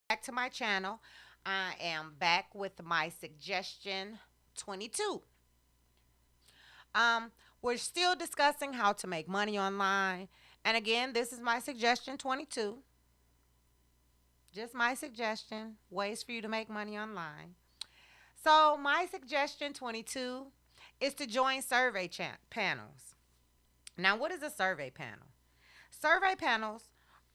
back to my channel. I am back with my suggestion 22. Um, we're still discussing how to make money online. And again, this is my suggestion 22. Just my suggestion, ways for you to make money online. So, my suggestion 22 is to join panels. Now, what is a survey panel? Survey panels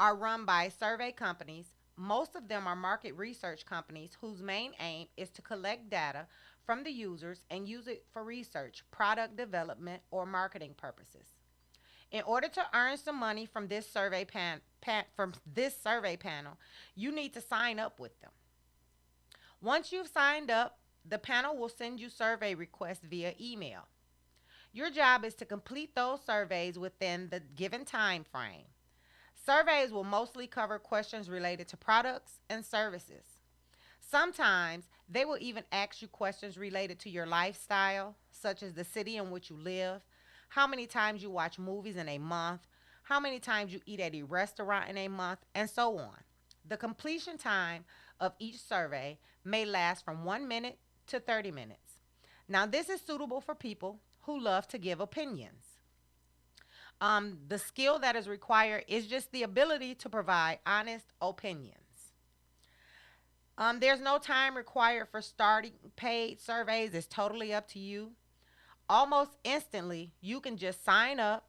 are run by survey companies. Most of them are market research companies whose main aim is to collect data from the users and use it for research, product development, or marketing purposes. In order to earn some money from this survey panel, you need to sign up with them. Once you've signed up, the panel will send you survey requests via email. Your job is to complete those surveys within the given time frame. Surveys will mostly cover questions related to products and services. Sometimes they will even ask you questions related to your lifestyle, such as the city in which you live, how many times you watch movies in a month, how many times you eat at a restaurant in a month, and so on. The completion time of each survey may last from 1 minute to 30 minutes. Now, this is suitable for people who love to give opinions. The skill that is required is just the ability to provide honest opinions. There's no time required for starting paid surveys. It's totally up to you. Almost instantly, you can just sign up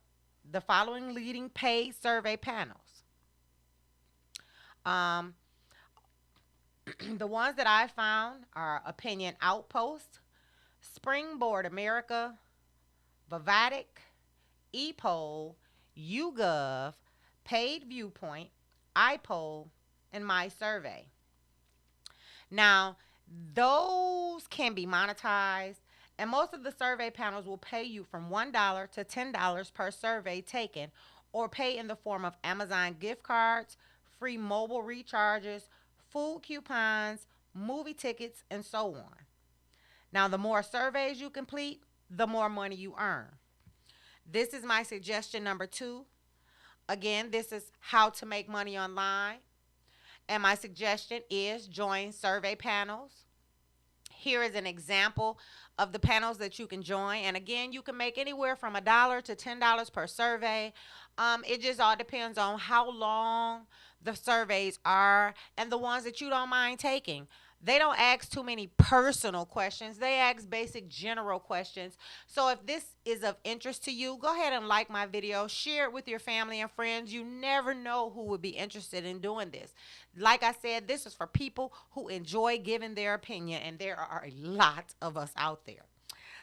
the following leading paid survey panels. Um, the ones that I found are Opinion Outpost, Springboard America, Vivatic, ePoll, YouGov, Paid Viewpoint, iPoll, and My Survey. Now, those can be monetized, and most of the survey panels will pay you from $1 to $10 per survey taken, or pay in the form of Amazon gift cards, free mobile recharges, food coupons, movie tickets, and so on. Now, the more surveys you complete, the more money you earn. This is my suggestion number 2. Again, this is how to make money online. And my suggestion is join survey panels. Here is an example of the panels that you can join. And again, you can make anywhere from $1 to $10 per survey. It just all depends on how long the surveys are and the ones that you don't mind taking. They don't ask too many personal questions. They ask basic general questions. So if this is of interest to you, go ahead and like my video, share it with your family and friends. You never know who would be interested in doing this. Like I said, this is for people who enjoy giving their opinion, and there are a lot of us out there.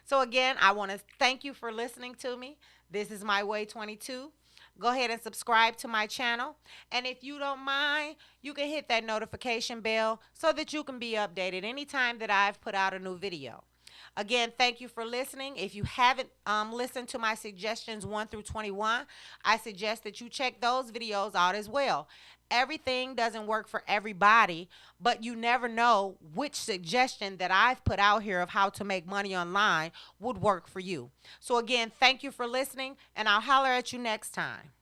So again, I want to thank you for listening to me. This is My Way 22. Go ahead and subscribe to my channel. And if you don't mind, you can hit that notification bell so that you can be updated anytime that I've put out a new video. Again, thank you for listening. If you haven't listened to my suggestions 1 through 21, I suggest that you check those videos out as well. Everything doesn't work for everybody, but you never know which suggestion that I've put out here of how to make money online would work for you. So again, thank you for listening, and I'll holler at you next time.